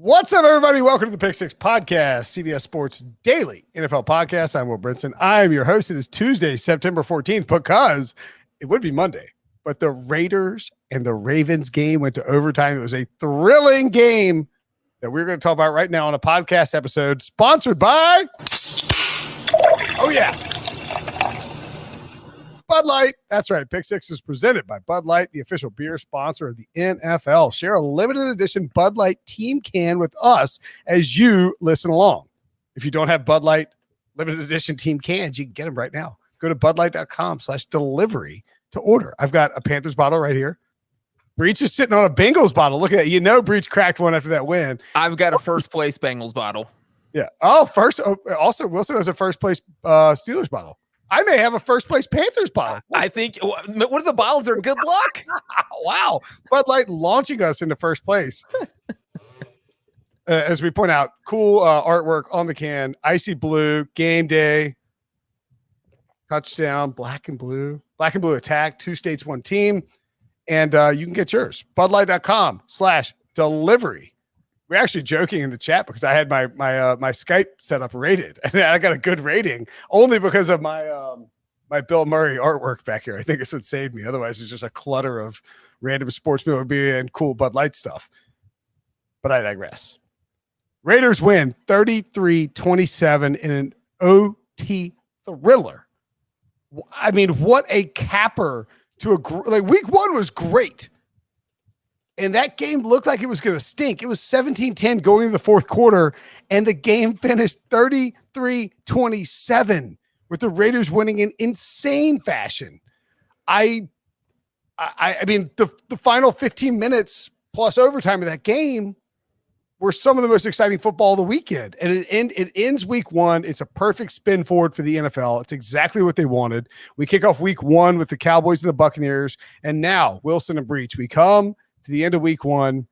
What's up, everybody? Welcome to the PickSix Podcast, CBS Sports Daily NFL Podcast. I'm Will Brinson. I am your host. It is Tuesday, September 14th, because it would be Monday, but the Raiders and the Ravens game went to overtime. It was a thrilling game that we're going to talk about right now on a podcast episode sponsored by, Bud Light. That's right. PickSix is presented by Bud Light, the official beer sponsor of the NFL. Share a limited edition Bud Light team can with us as you listen along. If you don't have Bud Light limited edition team cans, you can get them right now. Go to budlight.com/delivery to order. I've got a Panthers bottle right here. Breech is sitting on a Bengals bottle. Look at that. You know, Breech cracked one after that win. I've got a first place Bengals bottle. Yeah. Also, Wilson has a first place Steelers bottle. I may have a first place Panthers bottle. I think one of the bottles are good luck. Wow. Bud Light launching us into first place. As we point out, cool artwork on the can. Icy blue, game day, touchdown, black and blue attack, 2 states, 1 team. And you can get yours. Budlight.com/delivery. We're actually joking in the chat because I had my Skype setup rated, and I got a good rating only because of my my Bill Murray artwork back here. I think it's what saved me. Otherwise, it's just a clutter of random sports memorabilia and cool Bud Light stuff. But I digress. Raiders win 33-27 in an OT thriller. I mean, what a capper to a week 1 was great. And that game looked like it was going to stink. It was 17-10 going into the fourth quarter, and the game finished 33-27 with the Raiders winning in insane fashion. I mean, the final 15 minutes plus overtime of that game were some of the most exciting football of the weekend. And it ends week 1. It's a perfect spin forward for the NFL. It's exactly what they wanted. We kick off week 1 with the Cowboys and the Buccaneers, and now Wilson and Breech. We come to the end of week 1.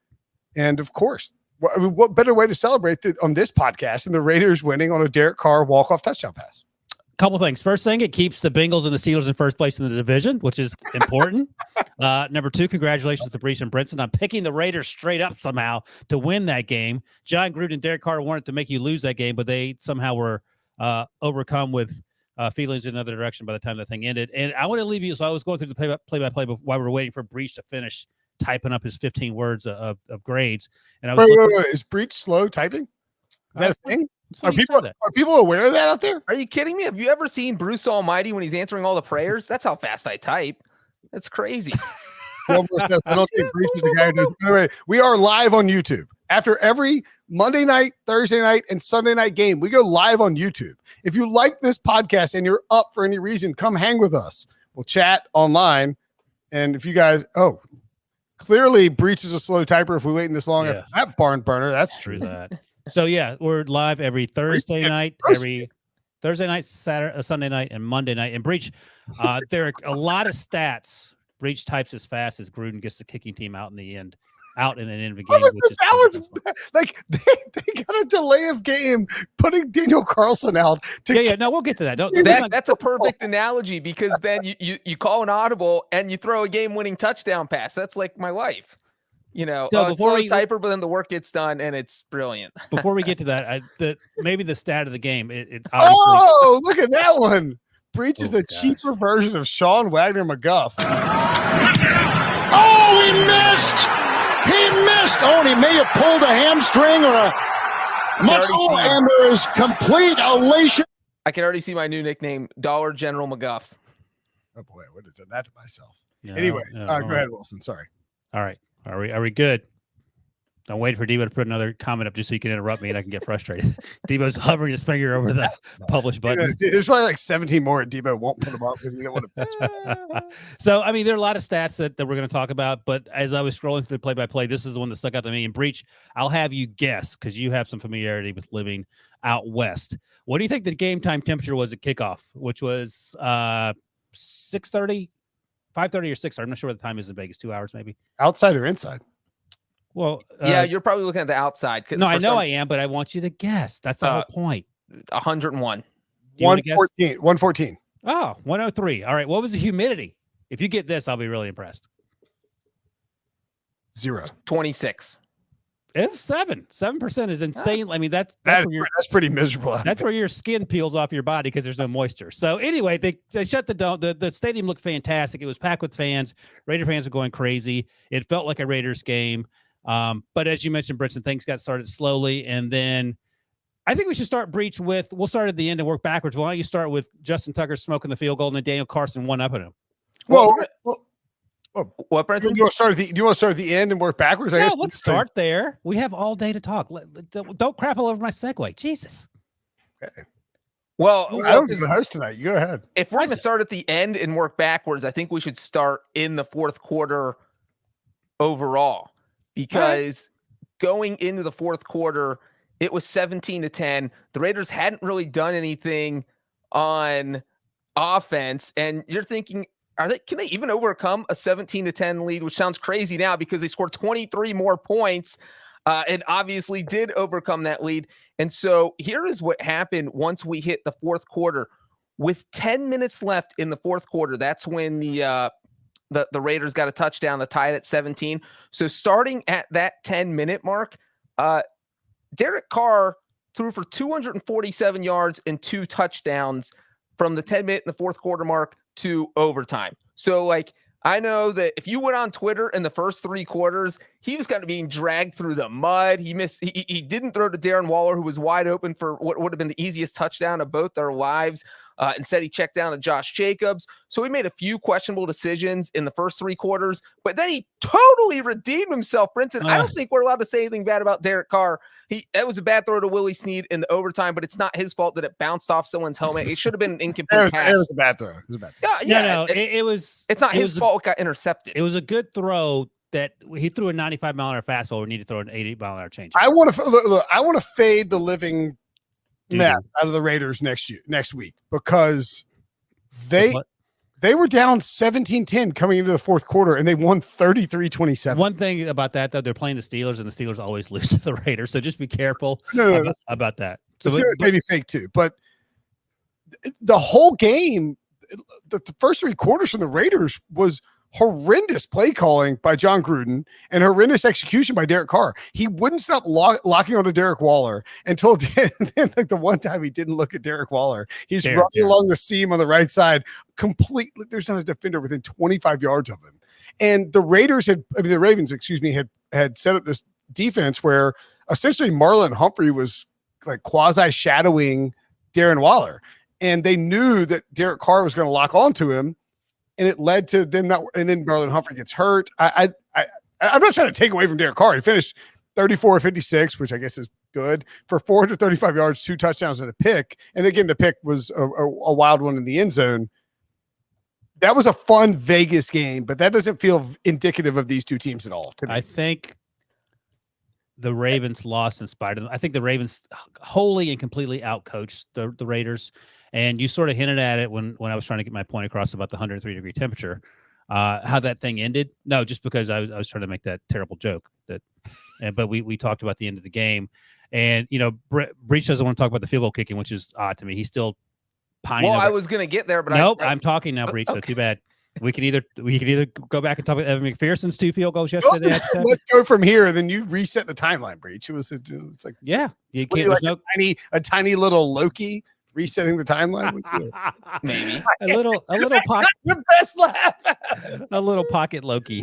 And of course, what better way to celebrate on this podcast than the Raiders winning on a Derek Carr walk-off touchdown pass? Couple things. First thing, it keeps the Bengals and the Steelers in first place in the division, which is important. Number 2, congratulations to Breech and Brinson. I'm picking the Raiders straight up somehow to win that game. John Gruden and Derek Carr wanted to make you lose that game, but they somehow were overcome with feelings in another direction by the time that thing ended. And I want to leave you. So I was going through the play-by-play while we were waiting for Breech to finish typing up his 15 words of grades. And I was wait. Is Breech slow typing? Is that a thing? Are people aware of that out there? Are you kidding me? Have you ever seen Bruce Almighty when he's answering all the prayers? That's how fast I type. That's crazy. I don't think Breech is the guy who does. By the way, we are live on YouTube. After every Monday night, Thursday night, and Sunday night game, we go live on YouTube. If you like this podcast and you're up for any reason, come hang with us. We'll chat online. And if you guys, clearly Breech is a slow typer if we wait this long after that barn burner. That's true. That. So we're live every Thursday night, Saturday, Sunday night, and Monday night. And Breech, there are a lot of stats. Breech types as fast as Gruden gets the kicking team out in the end of the game. Like they got a delay of game putting Daniel Carlson out. No, we'll get to that. That's a perfect analogy, because then you call an audible and you throw a game-winning touchdown pass. That's like my life. So before typer, but then the work gets done and it's brilliant. Before we get to that, maybe the stat of the game. Look at that one. Breech is a cheaper version of Sean Wagner McGuff. Oh, he missed. Oh, and he may have pulled a hamstring or a muscle, and there is complete elation. I can already see my new nickname, Dollar General McGuff. Oh boy, I would have done that to myself. Anyway, go ahead, Wilson. Sorry. All right. Are we good? I'm waiting for Debo to put another comment up just so you can interrupt me and I can get frustrated. Debo's hovering his finger over the publish button. There's probably like 17 more, and Debo won't put them up because he don't want to pitch. So, I mean, there are a lot of stats that we're going to talk about, but as I was scrolling through the play-by-play, this is the one that stuck out to me. And Breech, I'll have you guess, because you have some familiarity with living out west. What do you think the game time temperature was at kickoff, which was 6:30, 5:30 or 6? I'm not sure what the time is in Vegas. 2 hours maybe. Outside or inside? Well, you're probably looking at the outside. No, I know I am, but I want you to guess. That's the whole point. 101. 114. 114. Oh, 103. All right. What was the humidity? If you get this, I'll be really impressed. 0. 26. It was 7% is insane. I mean, that's pretty miserable. That's where your skin peels off your body because there's no moisture. So anyway, they shut the dome. The stadium looked fantastic. It was packed with fans. Raider fans were going crazy. It felt like a Raiders game. But as you mentioned, Brinson, things got started slowly. And then I think we should start Breech with, we'll start at the end and work backwards. Why don't you start with Justin Tucker smoking the field goal and then Daniel Carson one up at him? Well, what, Brinson? Do you want to start at the end and work backwards? I guess let's start there. We have all day to talk. Don't crap all over my segue. Jesus. Okay. Well, I don't do the host tonight. You go ahead. If we're going to start at the end and work backwards, I think we should start in the fourth quarter overall, because going into the fourth quarter, it was 17-10. The Raiders hadn't really done anything on offense, and you're thinking, can they even overcome a 17-10 lead, which sounds crazy now because they scored 23 more points and obviously did overcome that lead. And so here is what happened once we hit the fourth quarter. With 10 minutes left in the fourth quarter, that's when the Raiders got a touchdown to tie it at 17. So starting at that 10-minute mark, Derek Carr threw for 247 yards and 2 touchdowns from the 10-minute in the fourth quarter mark to overtime. So, I know that if you went on Twitter in the first 3 quarters, he was kind of being dragged through the mud. He didn't throw to Darren Waller, who was wide open for what would have been the easiest touchdown of both their lives. Instead, he checked down to Josh Jacobs. So he made a few questionable decisions in the first 3 quarters, but then he totally redeemed himself, Brinson. I don't think we're allowed to say anything bad about Derek Carr. That was a bad throw to Willie Snead in the overtime, but it's not his fault that it bounced off someone's helmet. It should have been an incomplete pass. It was a bad throw. It's not his fault. It got intercepted. It was a good throw that he threw a 95-mile-an-hour fastball. We need to throw an 80-mile-an-hour change. I want to fade the living mess out of the Raiders next week, because they were down 17-10 coming into the fourth quarter and they won 33-27. One thing about that, though, they're playing the Steelers and the Steelers always lose to the Raiders, so just be careful about that. So maybe fake too, but the whole game, the first 3 quarters from the Raiders was horrendous play calling by John Gruden and horrendous execution by Derek Carr. He wouldn't stop locking onto Derek Waller until the one time he didn't look at Derek Waller. He's running along the seam on the right side. Completely, there's not a defender within 25 yards of him. And the Ravens, had set up this defense where essentially Marlon Humphrey was like quasi shadowing Darren Waller. And they knew that Derek Carr was going to lock onto him. And it led to them not, and then Marlon Humphrey gets hurt. I'm not trying to take away from Derek Carr. He finished 34-56, which I guess is good, for 435 yards, 2 touchdowns and a pick. And again, the pick was a wild one in the end zone. That was a fun Vegas game, but that doesn't feel indicative of these two teams at all. To me. I think the Ravens lost in spite of them. I think the Ravens wholly and completely outcoached the Raiders. And you sort of hinted at it when I was trying to get my point across about the 103-degree temperature, how that thing ended. No, just because I was trying to make that terrible joke. But we talked about the end of the game. And, Breech doesn't want to talk about the field goal kicking, which is odd to me. He's still pining over. I was going to get there, but nope, I'm talking now, Breech, so too bad. We can either go back and talk about Evan McPherson's 2 field goals yesterday. Let's go from here. Then you reset the timeline, Breech. It's like, yeah, you can't. Like a tiny little Loki resetting the timeline. Maybe a little pocket. The best laugh. A little pocket Loki.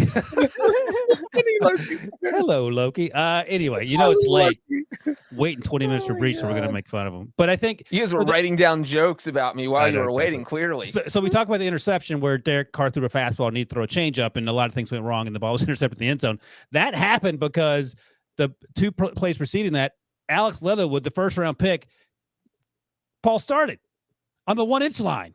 Hello, Loki. Anyway, it's late. Waiting 20 minutes for Breech, so we're gonna make fun of him. But I think you guys were writing down jokes about me while you were waiting. Clearly, so we talked about the interception where Derek Carr threw a fastball and he threw a changeup, and a lot of things went wrong, and the ball was intercepted in the end zone. That happened because the 2 plays preceding that, Alex Leatherwood, the first-round pick, Paul started on the 1-inch line,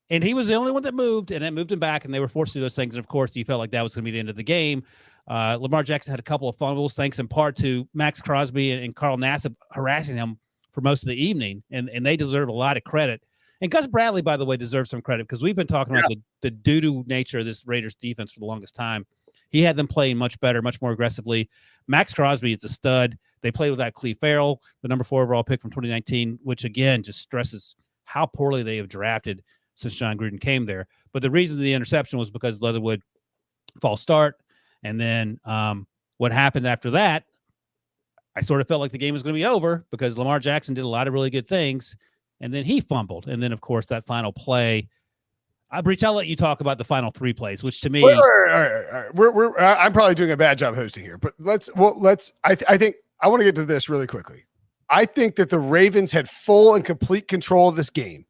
and he was the only one that moved, and it moved him back, and they were forced to do those things. And of course, he felt like that was going to be the end of the game. Lamar Jackson had a couple of fumbles, thanks in part to Max Crosby and Carl Nassib harassing him for most of the evening, and they deserve a lot of credit. And Gus Bradley, by the way, deserves some credit because we've been talking about the doo-doo nature of this Raiders defense for the longest time. He had them playing much better, much more aggressively. Max Crosby is a stud. They played without Cleve Farrell, the number 4 overall pick from 2019, which, again, just stresses how poorly they have drafted since John Gruden came there. But the reason the interception was because Leatherwood false start. And then what happened after that, I sort of felt like the game was going to be over because Lamar Jackson did a lot of really good things, and then he fumbled. And then, of course, that final play. Breech, I'll let you talk about the final 3 plays, which to me, all right. I'm probably doing a bad job hosting here, but I think I want to get to this really quickly. I think that the Ravens had full and complete control of this game,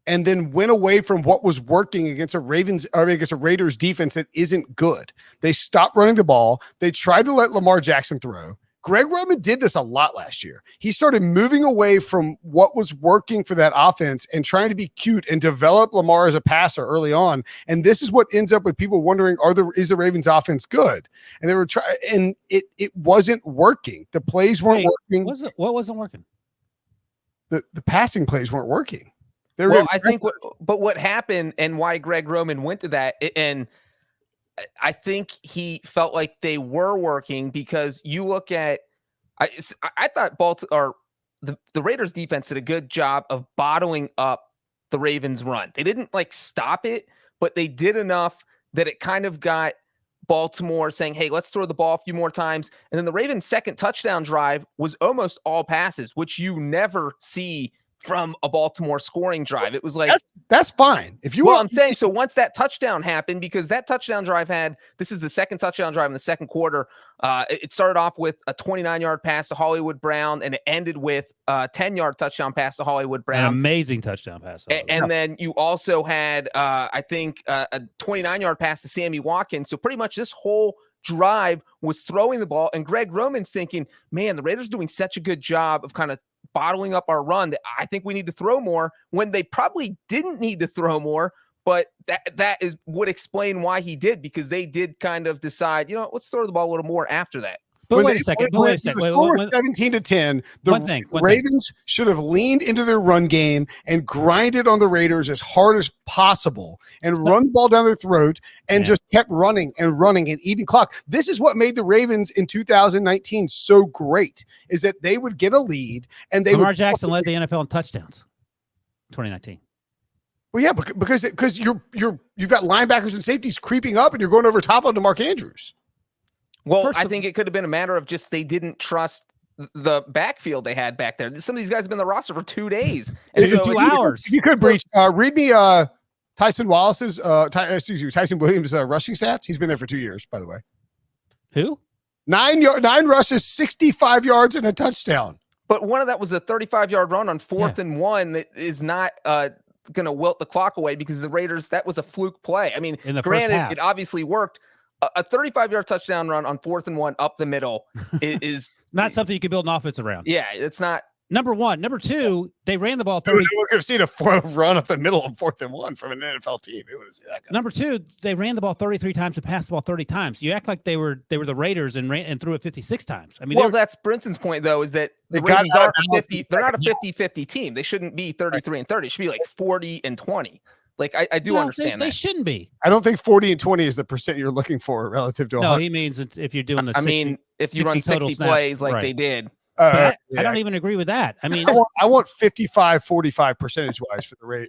and then went away from what was working against against a Raiders defense that isn't good. They stopped running the ball. They tried to let Lamar Jackson throw. Greg Roman did this a lot last year. He started moving away from what was working for that offense and trying to be cute and develop Lamar as a passer early on. And this is what ends up with people wondering, is the Ravens offense good? And they were trying, and it wasn't working. The plays weren't working. What wasn't working? The passing plays weren't working. I think what happened and why Greg Roman went to that, and I think he felt like they were working because you look at, I thought the Raiders defense did a good job of bottling up the Ravens run. They didn't stop it, but they did enough that it kind of got Baltimore saying, hey, let's throw the ball a few more times. And then the Ravens' second touchdown drive was almost all passes, which you never see from a Baltimore scoring drive. It was like, that's fine. If you want, I'm saying, so once that touchdown happened, because that touchdown drive this is the second touchdown drive in the second quarter. It started off with a 29-yard pass to Hollywood Brown, and it ended with a 10-yard touchdown pass to Hollywood Brown. An amazing touchdown pass. And then you also had, I think, a 29-yard pass to Sammy Watkins. So pretty much this whole drive was throwing the ball, and Greg Roman's thinking, man, the Raiders doing such a good job of kind of bottling up our run that I think we need to throw more, when they probably didn't need to throw more. But that would explain why he did, because they did kind of decide, let's throw the ball a little more after that. But wait a second. Wait, 17-10. The Ravens should have leaned into their run game and grinded on the Raiders as hard as possible and run the ball down their throat and just kept running and eating clock. This is what made the Ravens in 2019 so great, is that they would get a lead and Lamar Jackson led the NFL in touchdowns 2019. Well, yeah, because you've got linebackers and safeties creeping up and you're going over top of Mark Andrews. Well, I think it could have been a matter of just they didn't trust the backfield they had back there. Some of these guys have been on the roster for 2 days. And so 2 hours. If you could, Breech, read me Tyson Williams' rushing stats. He's been there for 2 years, by the way. Who? 9 rushes, 65 yards, and a touchdown. But one of that was a 35-yard run on 4th and 1 that is not going to wilt the clock away, because the Raiders, that was a fluke play. I mean, granted, it obviously worked. A 35-yard touchdown run on 4th and 1 up the middle is not something you can build an offense around. Yeah, it's not. Number one. Number two, they ran the ball 30. We would have seen a run up the middle on 4th and 1 from an NFL team. Number two, they ran the ball 33 times and passed the ball 30 times. You act like they were the Raiders and threw it 56 times. I mean, that's Brinson's point, though, is that the Ravens aren't 50. They're not a 50-50 team. They shouldn't be 33 and 30. It should be like 40 and 20. Like, I do understand that. They shouldn't be. I don't think 40 and 20 is the percent you're looking for relative to 100. No, he means if you're doing the 60, if you run 60 plays like they did. I don't even agree with that. I mean, I want 55-45 percentage-wise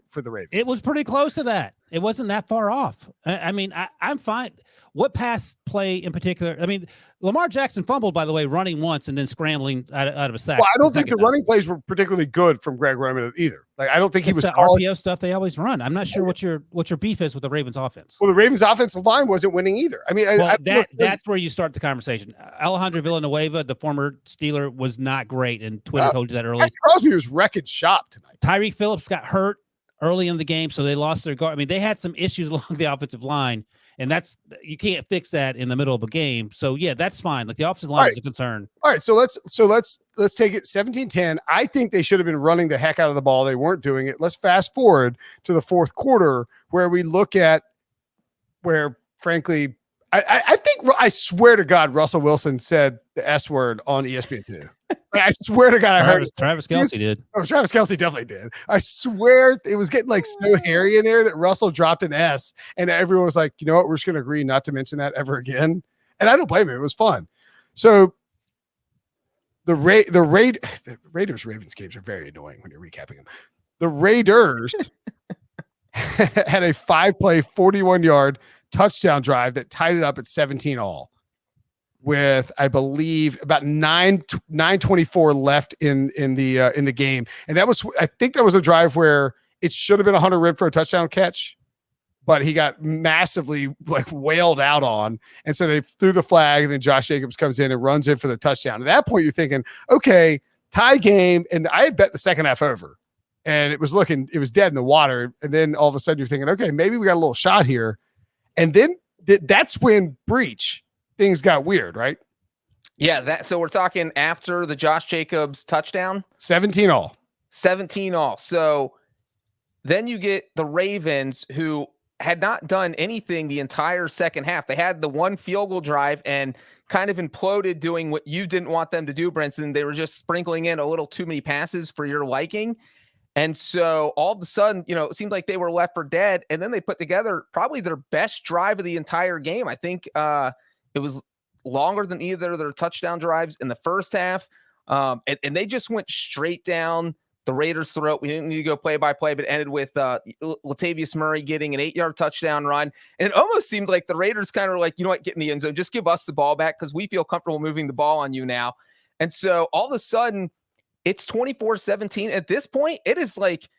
for the Ravens. It was pretty close to that. It wasn't that far off. I mean, I'm fine. What pass play in particular? I mean, Lamar Jackson fumbled, by the way, running once and then scrambling out of a sack. Well, I don't think the running plays were particularly good from Greg Roman either. Like, I don't think he was the RPO stuff they always run. I'm not sure what your beef is with the Ravens offense. Well, the Ravens offensive line wasn't winning either. I mean, that's where you start the conversation. Alejandro Villanueva, the former Steeler, was not great, and Twitter told you that early. Crosby was wrecking shop tonight. Tyreek Phillips got hurt early in the game, so they lost their guard. I mean, they had some issues along the offensive line, and you can't fix that in the middle of a game. So yeah, that's fine. Like, the offensive line is a concern. All right, so let's take it 17-10. I think they should have been running the heck out of the ball. They weren't doing it. Let's fast forward to the fourth quarter, where we look at where, frankly, I swear to God, Russell Wilson said the S word on ESPN2. I swear to God, I heard it. Travis Kelce did. Oh, Travis Kelce definitely did. I swear it was getting so hairy in there that Russell dropped an S, and everyone was like, you know what? We're just going to agree not to mention that ever again. And I don't blame him. It was fun. So the Raiders Ravens games are very annoying when you're recapping them. The Raiders had a 5-play, 41-yard touchdown drive that tied it up at 17-all. with, I believe, about 9:24 left in the game, and I think that was a drive where it should have been a Hunter Renfrow touchdown catch, but he got massively wailed out on, and so they threw the flag, and then Josh Jacobs comes in and runs in for the touchdown. At that point, you're thinking, okay, tie game, and I had bet the second half over, and it was dead in the water, and then all of a sudden you're thinking, okay, maybe we got a little shot here, and then that's when Breech things got weird, right? Yeah, so we're talking after the Josh Jacobs touchdown, 17 all. So then you get the Ravens, who had not done anything the entire second half. They had the one field goal drive and kind of imploded doing what you didn't want them to do, Brinson. They were just sprinkling in a little too many passes for your liking. And so all of a sudden, it seemed like they were left for dead. And then they put together probably their best drive of the entire game. I think it was longer than either of their touchdown drives in the first half. And they just went straight down the Raiders' throat. We didn't need to go play by play, but it ended with Latavius Murray getting an 8-yard touchdown run. And it almost seemed like the Raiders kind of were like, you know what, get in the end zone. Just give us the ball back because we feel comfortable moving the ball on you now. And so all of a sudden, it's 24-17. At this point, it is like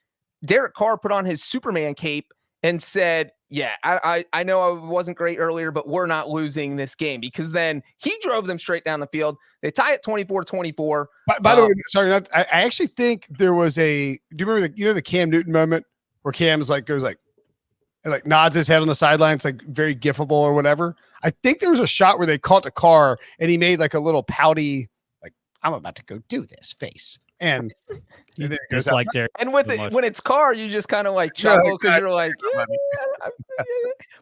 Derek Carr put on his Superman cape and said, yeah, I know I wasn't great earlier, but we're not losing this game, because then he drove them straight down the field. They tie it 24-24. By the way, sorry, I actually think there was do you remember the Cam Newton moment where Cam's goes and nods his head on the sideline? It's very gifable or whatever. I think there was a shot where they caught the Carr and he made a little pouty, I'm about to go do this face. And then it goes out. And when it's Carr, you just kind of chuckle because you're like, yeah.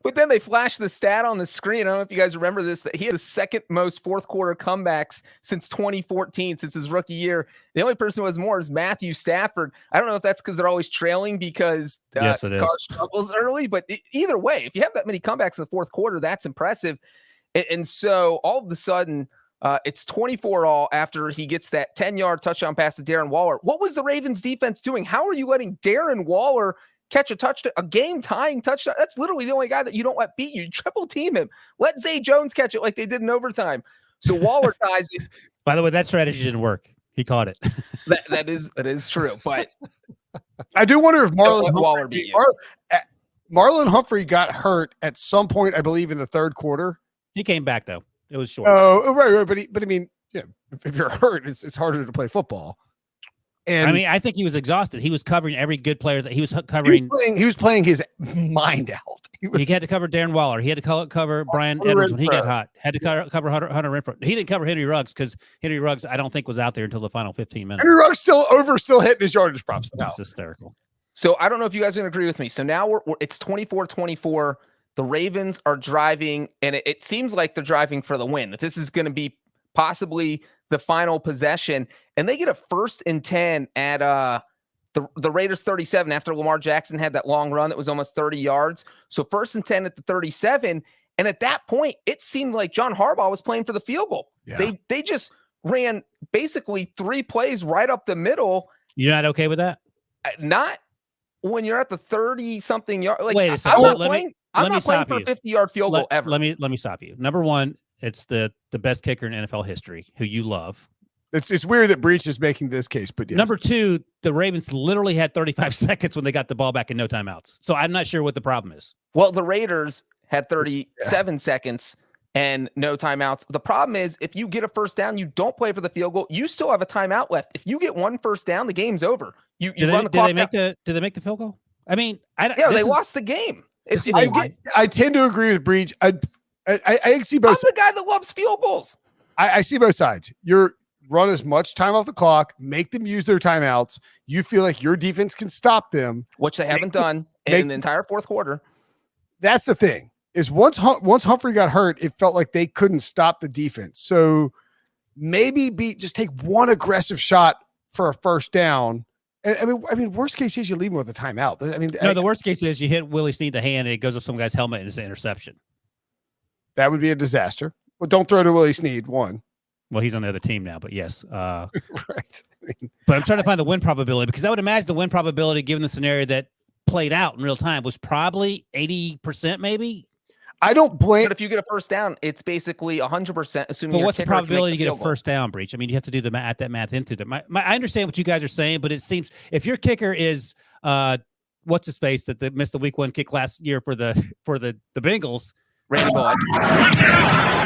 But then they flash the stat on the screen. I don't know if you guys remember this, that he had the second most fourth quarter comebacks since 2014, since his rookie year. The only person who has more is Matthew Stafford. I don't know if that's because they're always trailing because yes, it is. Carr struggles early, but either way, if you have that many comebacks in the fourth quarter, that's impressive. And so all of a sudden, it's 24-all after he gets that 10-yard touchdown pass to Darren Waller. What was the Ravens defense doing? How are you letting Darren Waller catch a game-tying touchdown? That's literally the only guy that you don't let beat you. You triple team him. Let Zay Jones catch it like they did in overtime. So Waller ties it. By the way, that strategy didn't work. He caught it. that is true. But I do wonder if Marlon Humphrey got hurt at some point, I believe, in the third quarter. He came back, though. It was short. Oh, right. But I mean, if you're hurt, it's harder to play football. And I think he was exhausted. He was covering every good player that he was covering. He was playing his mind out. He had to cover Darren Waller. He had to cover Brian Edwards when he got hot. Had to cover Hunter Renfrow. He didn't cover Henry Ruggs because Henry Ruggs, I don't think, was out there until the final 15 minutes. Henry Ruggs still hitting his yardage props. That's hysterical. So I don't know if you guys are going to agree with me. So now it's 24-24. The Ravens are driving, and it seems like they're driving for the win. That this is going to be possibly the final possession, and they get a 1st and 10 at the Raiders 37 after Lamar Jackson had that long run that was almost 30 yards. So 1st and 10 at the 37, and at that point, it seemed like John Harbaugh was playing for the field goal. Yeah. They just ran basically 3 plays right up the middle. You're not okay with that? Not when you're at the 30-something yard. Wait a second. I'm not playing for a 50-yard field goal ever. Let me stop you. Number one, it's the best kicker in NFL history, who you love. It's weird that Breech is making this case, but yes. Number two, the Ravens literally had 35 seconds when they got the ball back and no timeouts. So I'm not sure what the problem is. Well, the Raiders had 37 seconds and no timeouts. The problem is, if you get a first down, you don't play for the field goal. You still have a timeout left. If you get one first down, the game's over. You run the clock. Did they make the field goal? I mean, they lost the game. I tend to agree with Breech. I see both. I'm the guy that loves field goals. I see both sides. You're run as much time off the clock, make them use their timeouts. You feel like your defense can stop them, which they haven't done in the entire fourth quarter. That's the thing. Is once Humphrey got hurt, it felt like they couldn't stop the defense. So maybe just take one aggressive shot for a first down. And I mean, worst case is you leave him with a timeout. I mean, the worst case is you hit Willie Snead the hand and it goes off some guy's helmet and it's an interception. That would be a disaster. Well, don't throw to Willie Snead. One. Well, he's on the other team now, but yes. Right. But I'm trying to find the win probability, because I would imagine the win probability, given the scenario that played out in real time, was probably 80%, maybe. I don't blame. But if you get a first down, it's basically 100% assuming. But what's the probability to get a field first down, Breech? I mean, you have to do that math into that. I understand what you guys are saying, but it seems if your kicker is what's his face that missed the week 1 kick last year for the Bengals, Randy Bullock.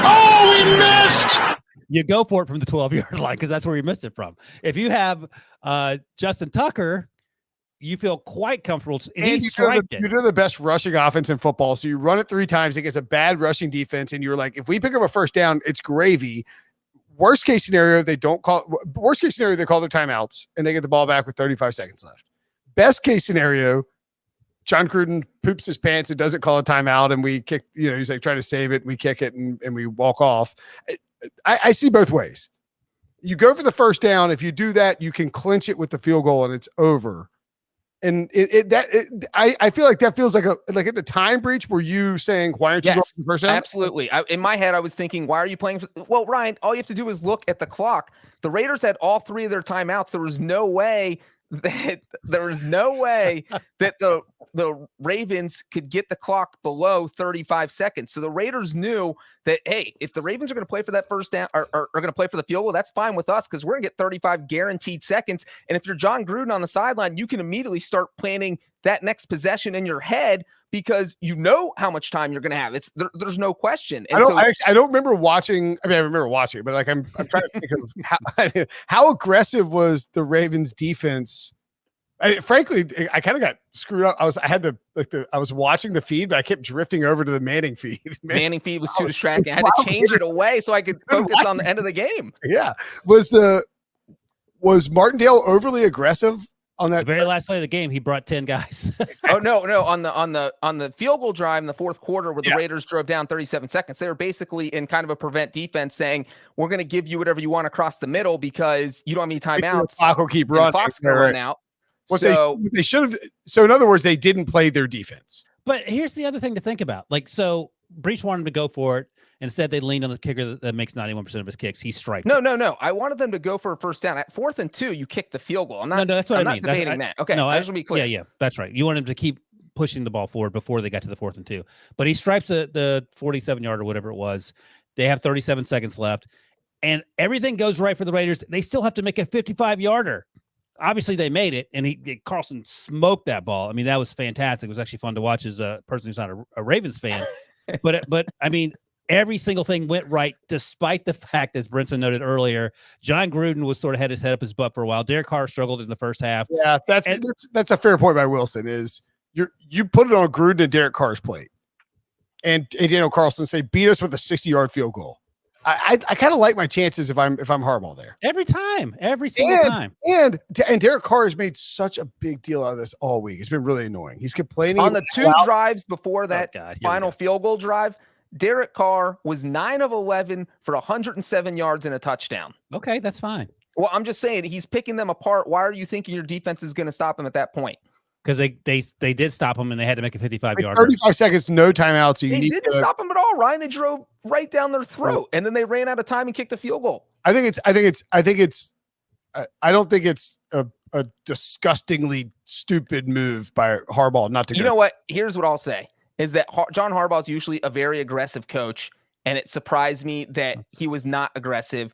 Oh, he missed. you go for it from the 12-yard line because that's where you missed it from. If you have Justin Tucker, you feel quite comfortable. And he striked it. You're the best rushing offense in football. So you run it 3 times against a bad rushing defense. And you're like, if we pick up a first down, it's gravy. Worst case scenario, they call their timeouts and they get the ball back with 35 seconds left. Best case scenario, John Gruden poops his pants and doesn't call a timeout. And we kick, he's like trying to save it. And we kick it and we walk off. I see both ways. You go for the first down. If you do that, you can clinch it with the field goal and it's over. And I feel like that feels like at the time, Breech, were you saying, why aren't you going for the first down? Absolutely. In my head, I was thinking, why are you playing? Well, Ryan, all you have to do is look at the clock. The Raiders had all 3 of their timeouts. There was no way that the Ravens could get the clock below 35 seconds. So the Raiders knew that, hey, if the Ravens are going to play for that first down or are going to play for the field goal, that's fine with us because we're going to get 35 guaranteed seconds. And if you're John Gruden on the sideline, you can immediately start planning that next possession in your head because you know how much time you're going to have. There's no question. And I don't remember watching. I mean, I remember watching it, but like I'm trying to think of how aggressive was the Ravens defense. Frankly, I kind of got screwed up. I was watching the feed, but I kept drifting over to the Manning feed. Manning feed was too distracting. I had to change it away so I could focus on the end of the game. Yeah. Was Martindale overly aggressive on that? The very last play of the game, he brought 10 guys. Oh no! On the field goal drive in the fourth quarter where the Raiders drove down 37 seconds, they were basically in kind of a prevent defense saying, we're going to give you whatever you want across the middle because you don't have any timeouts. The clock will keep running. The clock's going to run out. They should have. So in other words, they didn't play their defense. But here's the other thing to think about. So Breech wanted to go for it. Instead, they leaned on the kicker that makes 91% of his kicks. He striked. No. I wanted them to go for a first down. At 4th and 2, you kick the field goal. That's what I mean. I'm not debating that. Okay, no, I just want to be clear. Yeah, that's right. You want him to keep pushing the ball forward before they got to the 4th and 2. But he stripes the 47-yard or whatever it was. They have 37 seconds left. And everything goes right for the Raiders. They still have to make a 55-yarder. Obviously, they made it, and Carlson smoked that ball. I mean, that was fantastic. It was actually fun to watch as a person who's not a Ravens fan. But I mean, every single thing went right, despite the fact, as Brinson noted earlier, John Gruden was sort of had his head up his butt for a while. Derek Carr struggled in the first half. Yeah, that's a fair point by Wilson. Is you put it on Gruden and Derek Carr's plate, and Daniel Carlson say beat us with a 60-yard field goal. I kind of like my chances if I'm Harbaugh there every single time. And Derek Carr has made such a big deal out of this all week. It's been really annoying. He's complaining on the 2 drives before that final field goal drive. Derek Carr was 9 of 11 for 107 yards and a touchdown. Okay, that's fine. Well, I'm just saying he's picking them apart. Why are you thinking your defense is going to stop him at that point? Because they did stop him and they had to make a 55-yard. 35 seconds, no timeouts. So they didn't stop him at all, Ryan. They drove right down their throat, and then they ran out of time and kicked the field goal. I don't think it's a disgustingly stupid move by Harbaugh not to. You know what? Here's what I'll say: is that John Harbaugh is usually a very aggressive coach, and it surprised me that he was not aggressive.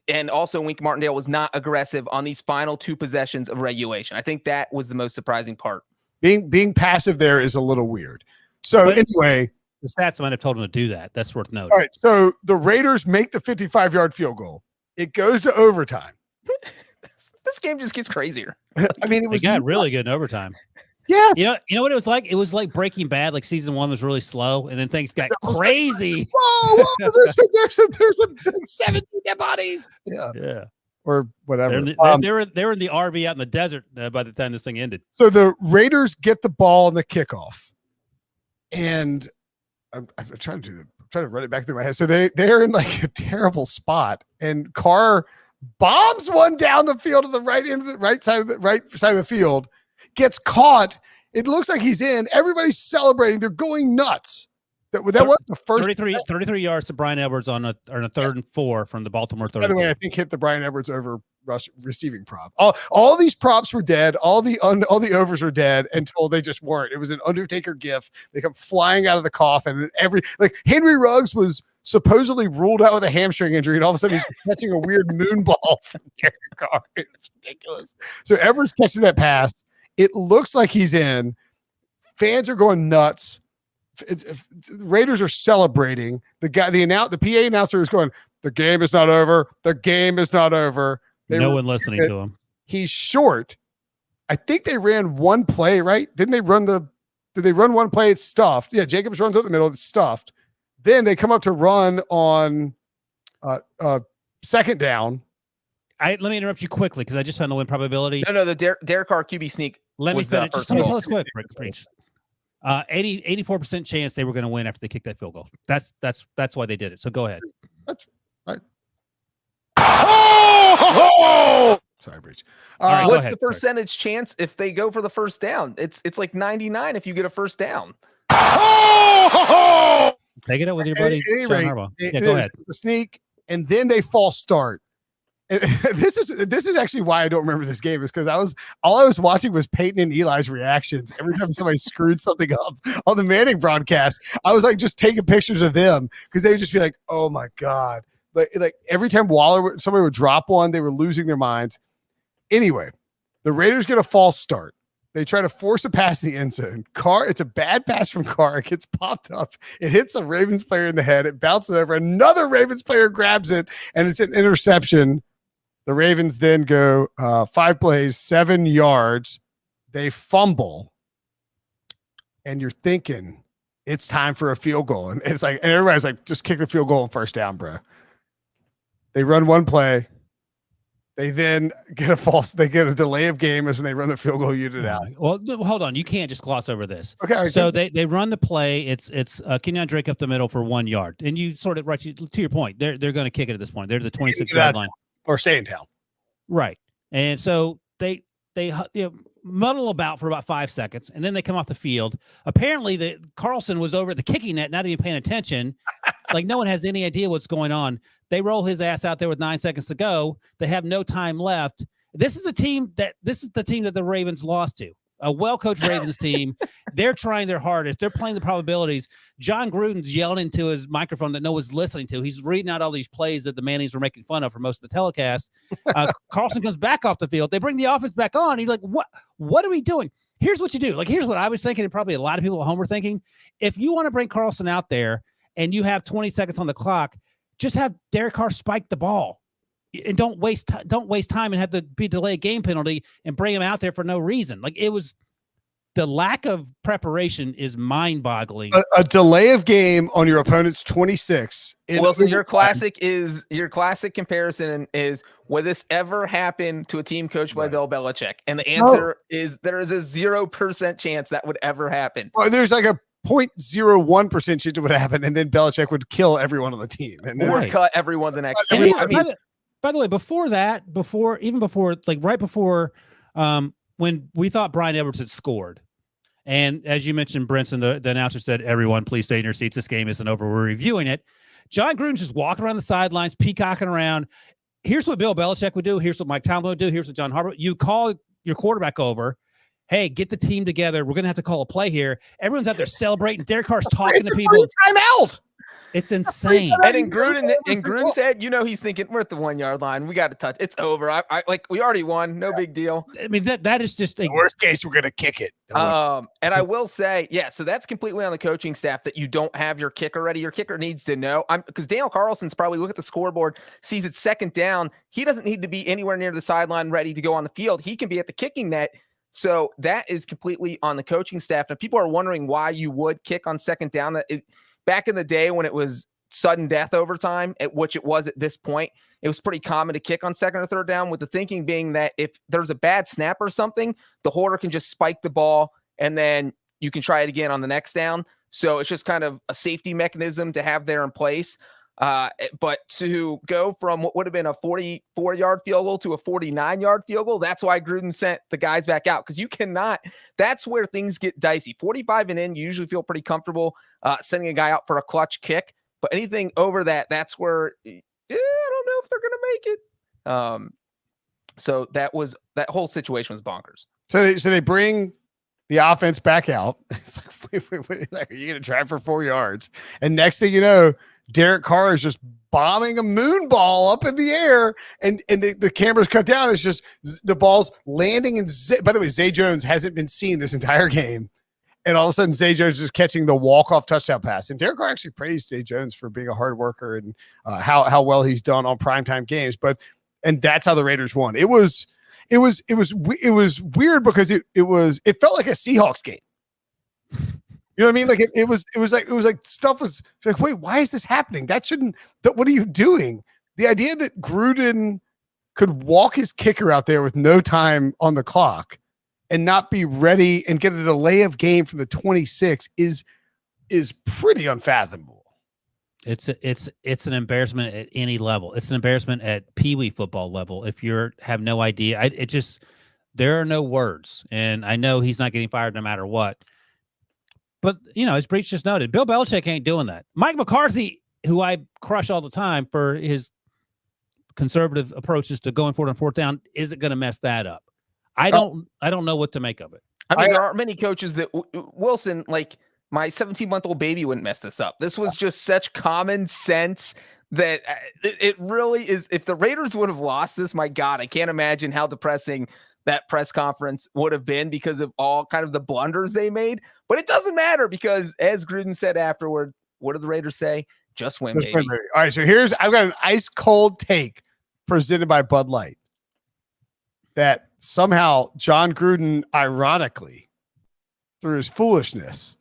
And also Wink Martindale was not aggressive on these final 2 possessions of regulation. I think that was the most surprising part. Being passive there is a little weird. So anyway, the stats might have told him to do that. That's worth noting. All right. So the Raiders make the 55-yard field goal. It goes to overtime. This game just gets crazier. I mean, it got really good in overtime. Yes. You know what it was like? It was like Breaking Bad. Like season 1 was really slow, and then things got crazy. Whoa! There's 17 dead bodies. Yeah. Or whatever. They were in the RV out in the desert by the time this thing ended. So the Raiders get the ball in the kickoff, and I'm trying to run it back through my head. So they're in like a terrible spot, and Carr bombs one down the field to the right side of the field. Gets caught. It looks like he's in. Everybody's celebrating. They're going nuts. That was the first 33 yards to Brian Edwards on a 3rd and 4 from the Baltimore 30. By the way, I think hit the Brian Edwards over receiving prop. All these props were dead. All the overs were dead until they just weren't. It was an Undertaker gif. They come flying out of the coffin, and Henry Ruggs was supposedly ruled out with a hamstring injury, and all of a sudden he's catching a weird moon ball from Derek Carr. It's ridiculous. So Edwards catches that pass. It looks like he's in. Fans are going nuts. Raiders are celebrating. The PA announcer is going, "The game is not over. The game is not over." No one listening to him. He's short. I think they ran one play, right? Did they run one play? It's stuffed. Yeah, Jacobs runs up the middle. It's stuffed. Then they come up to run on second down. Let me interrupt you quickly because I just found the win probability. No, the Derek Carr QB sneak. Let me finish. Just let me tell us quick. 84% chance they were going to win after they kicked that field goal. That's why they did it. So go ahead. That's right. Oh! Sorry, Breech. What's the percentage chance if they go for the first down? It's like 99 if you get a first down. Take it up with your buddy John Harbaugh. Yeah, go ahead. The sneak, and then they false start. And this is actually why I don't remember this game, is because all I was watching was Peyton and Eli's reactions every time somebody screwed something up on the Manning broadcast. I was like just taking pictures of them because they would just be like, "Oh my god!" Like every time somebody would drop one, they were losing their minds. Anyway, the Raiders get a false start. They try to force a pass in the end zone. Carr, it's a bad pass from Carr. It gets popped up. It hits a Ravens player in the head. It bounces over. Another Ravens player grabs it, and it's an interception. The Ravens then go 5 plays, 7 yards. They fumble, and you're thinking it's time for a field goal. And it's like, and everybody's like, just kick the field goal and first down, bro. They run one play. They then get a delay of game as when they run the field goal unit out. Well, hold on. You can't just gloss over this. Okay. So they run the play. It's Kenyon Drake up the middle for 1 yard. And you sort of, right to your point, they're going to kick it at this point. They're the 26-yard line. Or stay in town. Right. And so they muddle about for about 5 seconds, and then they come off the field. Apparently, Carlson was over at the kicking net, not even paying attention. Like no one has any idea what's going on. They roll his ass out there with 9 seconds to go. They have no time left. This is the team that the Ravens lost to. A well-coached Ravens team. They're trying their hardest. They're playing the probabilities. John Gruden's yelling into his microphone that no one's listening to. He's reading out all these plays that the Mannings were making fun of for most of the telecast. Carlson comes back off the field. They bring the offense back on. He's like, what are we doing? Here's what you do. Like, here's what I was thinking, and probably a lot of people at home were thinking. If you want to bring Carlson out there and you have 20 seconds on the clock, just have Derek Carr spike the ball. And don't waste time and have to be delayed game penalty and bring him out there for no reason. Like it was, the lack of preparation is mind-boggling. A delay of game on your opponent's 26. Wilson, your classic comparison is, will this ever happen to a team coached by Bill Belichick? And the answer is there is a 0% chance that would ever happen. Well, there's like a 0.01% chance it would happen, and then Belichick would kill everyone on the team and then cut everyone the next day. I By the way, right before when we thought Brian Edwards had scored, and as you mentioned, Brinson, the announcer said, "Everyone, please stay in your seats. This game isn't over. We're reviewing it." John Gruden's just walking around the sidelines, peacocking around. Here's what Bill Belichick would do. Here's what Mike Tomlin would do. Here's what John Harbaugh. You call your quarterback over. Hey, get the team together. We're going to have to call a play here. Everyone's out there celebrating. Derek Carr's talking to people. Timeout. It's insane. And in Gruden said, he's thinking, we're at the 1 yard line. We got to touch. It's over. I we already won. No big deal. I mean, that is just the worst case. We're going to kick it. And I will say, so that's completely on the coaching staff that you don't have your kicker ready. Your kicker needs to know. Because Daniel Carlson's probably look at the scoreboard, sees it's second down. He doesn't need to be anywhere near the sideline ready to go on the field. He can be at the kicking net. So that is completely on the coaching staff. Now, people are wondering why you would kick on second down. Back in the day when it was sudden death overtime, at which it was at this point, it was pretty common to kick on second or third down, with the thinking being that if there's a bad snap or something, the holder can just spike the ball and then you can try it again on the next down. So it's just kind of a safety mechanism to have there in place. But to go from what would have been a 44-yard field goal to a 49-yard field goal, that's why Gruden sent the guys back out, because you cannot. That's where things get dicey. 45 and in, you usually feel pretty comfortable sending a guy out for a clutch kick. But anything over that, that's where I don't know if they're going to make it. So that whole situation was bonkers. So they bring the offense back out. It's like, wait, are you going to try for 4 yards? And next thing you know, Derek Carr is just bombing a moon ball up in the air, and the cameras cut down. It's just the ball's landing. And by the way, Zay Jones hasn't been seen this entire game. And all of a sudden, Zay Jones is catching the walk-off touchdown pass. And Derek Carr actually praised Zay Jones for being a hard worker and how well he's done on primetime games. And that's how the Raiders won. It was weird because it felt like a Seahawks game. You know what I mean? Like it was like stuff was like, wait, why is this happening? What are you doing? The idea that Gruden could walk his kicker out there with no time on the clock and not be ready and get a delay of game from the 26 is pretty unfathomable. It's an embarrassment at any level. It's an embarrassment at Pee Wee football level. If you have no idea, there are no words. And I know he's not getting fired no matter what. But, as Breech just noted, Bill Belichick ain't doing that. Mike McCarthy, who I crush all the time for his conservative approaches to going forward on fourth down, isn't going to mess that up. I don't know what to make of it. I mean, there aren't many coaches that Wilson, like my 17-month-old baby, wouldn't mess this up. This was just such common sense that it really is. If the Raiders would have lost this, my God, I can't imagine how depressing that press conference would have been because of all kind of the blunders they made. But it doesn't matter because, as Gruden said afterward, what did the Raiders say? Just win, baby. All right, so I've got an ice cold take presented by Bud Light that somehow John Gruden, ironically, through his foolishness,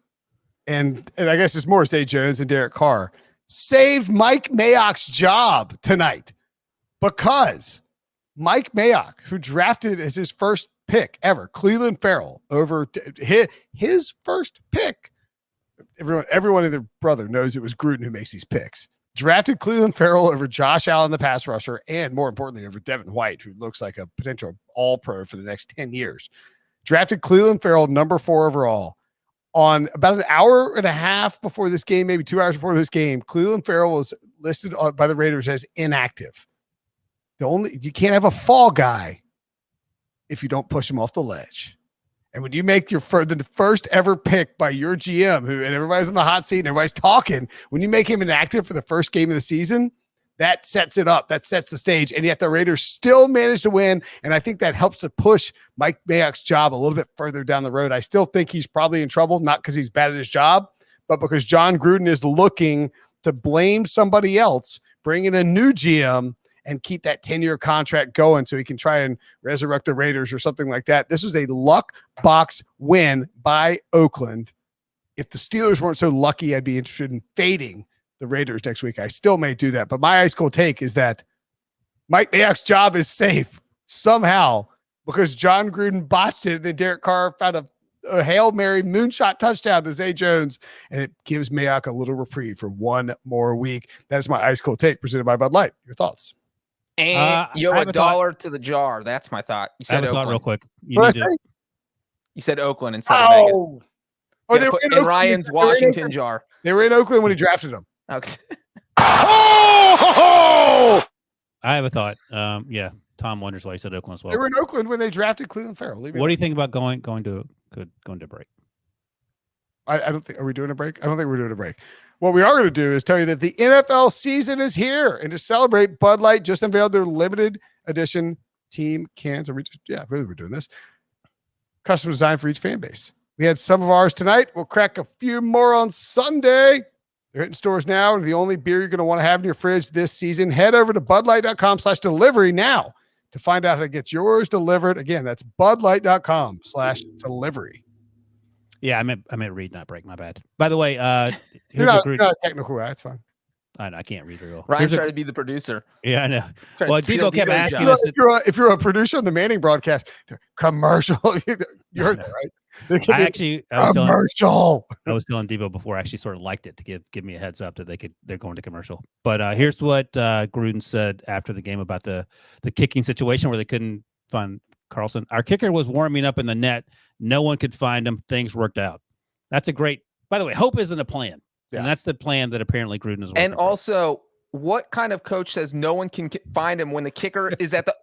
and I guess it's more Zay Jones and Derek Carr, saved Mike Mayock's job tonight, because Mike Mayock, who drafted as his first pick ever, Cleveland Farrell, over his first pick. Everyone and their brother knows it was Gruden who makes these picks. Drafted Cleveland Farrell over Josh Allen, the pass rusher, and more importantly, over Devin White, who looks like a potential all-pro for the next 10 years. Drafted Cleveland Farrell, number 4 overall. On about an hour and a half before this game, maybe 2 hours before this game, Cleveland Farrell was listed by the Raiders as inactive. You can't have a fall guy if you don't push him off the ledge. And when you make the first ever pick by your GM, and everybody's in the hot seat and everybody's talking, when you make him inactive for the first game of the season, that sets it up. That sets the stage. And yet the Raiders still managed to win. And I think that helps to push Mike Mayock's job a little bit further down the road. I still think he's probably in trouble, not because he's bad at his job, but because John Gruden is looking to blame somebody else, bring in a new GM, and keep that 10-year contract going so he can try and resurrect the Raiders or something like that. This was a luck box win by Oakland. If the Steelers weren't so lucky, I'd be interested in fading the Raiders next week. I still may do that. But my ice cold take is that Mike Mayock's job is safe somehow because John Gruden botched it. And then Derek Carr found a Hail Mary moonshot touchdown to Zay Jones, and it gives Mayock a little reprieve for one more week. That's my ice cold take presented by Bud Light. Your thoughts? And you have $1 to the jar. That's my thought. You said Oakland. Real quick. You said Oakland instead of Vegas. Oh, they were in Ryan's Washington jar. They were in Oakland when he drafted them. Okay. I have a thought. Yeah, Tom wonders why he said Oakland as well. They were in Oakland when they drafted Cleveland Farrell. What do you think about going to break? I don't think. Are we doing a break? I don't think we're doing a break. What we are going to do is tell you that the NFL season is here, and to celebrate, Bud Light just unveiled their limited edition team cans. We're doing this. Custom designed for each fan base. We had some of ours tonight. We'll crack a few more on Sunday. They're hitting stores now. The only beer you're going to want to have in your fridge this season. Head over to budlight.com/delivery now to find out how to get yours delivered. Again, that's budlight.com/delivery. Yeah, I meant read, not break. My bad. By the way, you're not a technical guy. It's fine. I can't read real. Ryan's trying to be the producer. Yeah, I know. Trying Well, to steal Debo kept Debo's asking job. us. If you're a producer on the Manning broadcast, commercial. You heard that, right? I Commercial. I was telling Debo before I actually sort of liked it to give me a heads up that they're going to commercial. But here's what Gruden said after the game about the kicking situation where they couldn't find Carlson. Our kicker was warming up in the net. No one could find him. Things worked out. That's a great. By the way, hope isn't a plan, and that's the plan that apparently Gruden is working. And also, what kind of coach says no one can find him when the kicker is at the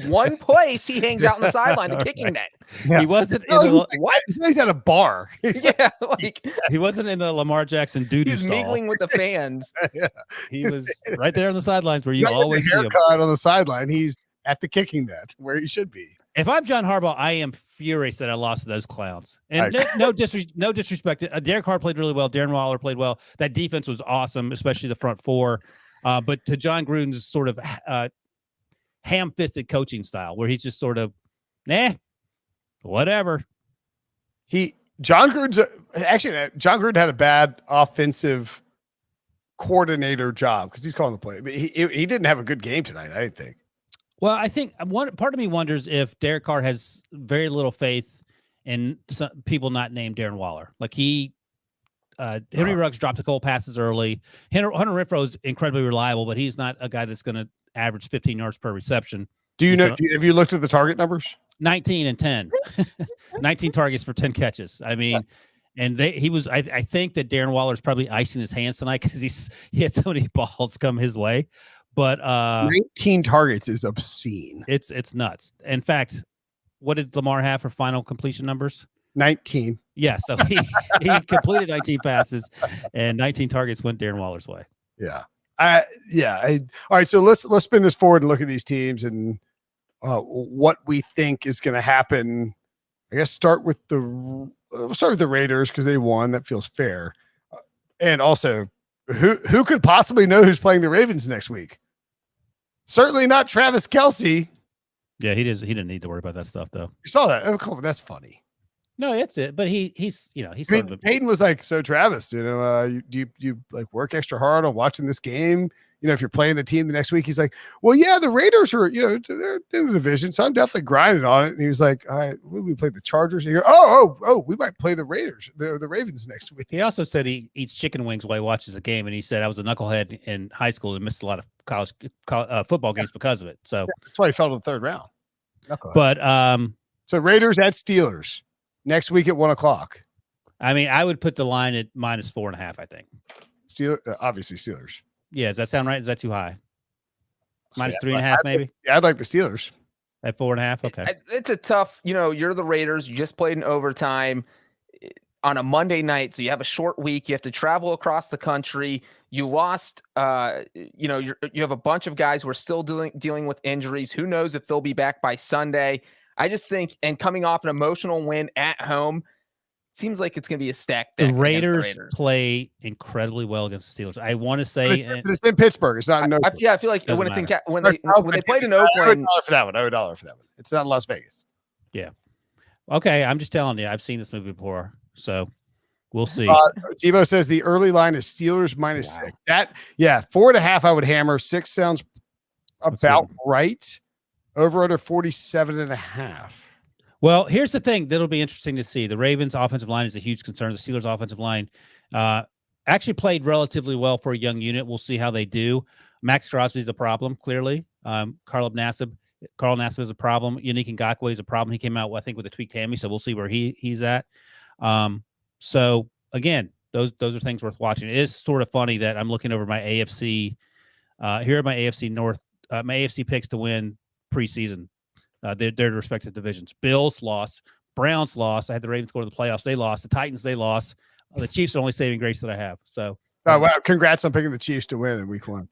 one place he hangs out on the sideline, the kicking net? Yeah. He wasn't in what? He's at a bar. Yeah, like he wasn't in the Lamar Jackson doo-doo he's stall. mingling with the fans. Yeah. He was right there on the sidelines where you always see him. On the sideline, he's at the kicking net where he should be. If I'm John Harbaugh, I am furious that I lost to those clowns. And no disrespect. Derek Carr played really well. Darren Waller played well. That defense was awesome, especially the front four. But to John Gruden's sort of ham-fisted coaching style, where he's just sort of, whatever. John Gruden had a bad offensive coordinator job because he's calling the play. But he didn't have a good game tonight, I didn't think. Well, I think one part of me wonders if Derek Carr has very little faith in some people not named Darren Waller. Like Henry Ruggs dropped a couple passes early. Hunter Renfro's incredibly reliable, but he's not a guy that's going to average 15 yards per reception. Do you know? Have you looked at the target numbers? 19 and 10, 19 targets for 10 catches. I mean, and I think that Darren Waller's probably icing his hands tonight because he had so many balls come his way. But 19 targets is obscene. It's nuts. In fact, what did Lamar have for final completion numbers? 19. Yeah, so he completed 19 passes, and 19 targets went Darren Waller's way. Yeah. All right, so let's spin this forward and look at these teams and what we think is going to happen. I guess we'll start with the Raiders because they won. That feels fair. And also, who could possibly know who's playing the Ravens next week? Certainly not Travis Kelce. Yeah, he didn't need to worry about that stuff though. You saw that? Oh, come on, that's funny. No, it's it. But he's Peyton was like, so Travis, do you like work extra hard on watching this game? If you're playing the team the next week, he's like, well, yeah, the Raiders are, they're in the division, so I'm definitely grinding on it. And he was like, all right, we play the Chargers. And we might play the Raiders, the Ravens next week. He also said he eats chicken wings while he watches a game, and he said I was a knucklehead in high school and missed a lot of college football games because of it. So that's why he fell to the third round. Knucklehead. But so Raiders at Steelers next week at 1:00. I mean, I would put the line at -4.5. I think. Obviously Steelers. Yeah, does that sound right? Is that too high? -3.5, maybe. Yeah, I'd like the Steelers at 4.5. Okay, it's a tough. You're the Raiders. You just played in overtime on a Monday night, so you have a short week. You have to travel across the country. You lost. You have a bunch of guys who are still dealing with injuries. Who knows if they'll be back by Sunday? I just think, and coming off an emotional win at home. Seems like it's going to be a stacked deck. The Raiders play incredibly well against the Steelers. I want to say it's in Pittsburgh. It's not in Oakland. I feel like when it's when they played in Oakland, $1 for that one. $1 for that one. It's not in Las Vegas. Yeah. Okay, I'm just telling you. I've seen this movie before, so we'll see. Debo says the early line is Steelers -6. 4.5. I would hammer. 6 sounds about right. Over under 47.5. Well, here's the thing that'll be interesting to see. The Ravens' offensive line is a huge concern. The Steelers' offensive line actually played relatively well for a young unit. We'll see how they do. Max Crosby is a problem, clearly. Carl Nassib is a problem. Yannick Ngakoue is a problem. He came out, I think, with a tweaked hammy, so we'll see where he's at. So, again, those are things worth watching. It is sort of funny that I'm looking over my AFC. Here are my AFC North, my AFC picks to win preseason. Their respective divisions. Bills lost. Browns lost. I had the Ravens go to the playoffs. They lost. The Titans, they lost. The Chiefs are the only saving grace that I have. So, wow, congrats on picking the Chiefs to win in week 1.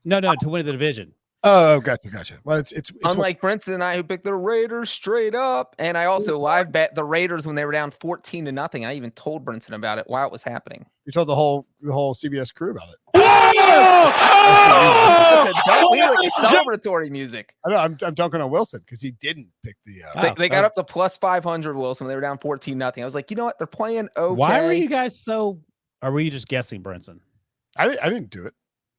No, to win the division. Oh, gotcha. Well, it's unlike Brinson and I, who picked the Raiders straight up, and I also live bet the Raiders when they were down 14-0. I even told Brinson about it while it was happening. You told the whole CBS crew about it. We like celebratory music. I know. I'm dunking on Wilson because he didn't pick the. They got up to +500 Wilson when they were down 14-0. I was like, you know what? They're playing okay. Why were you guys so? Or were you just guessing, Brinson? I didn't do it.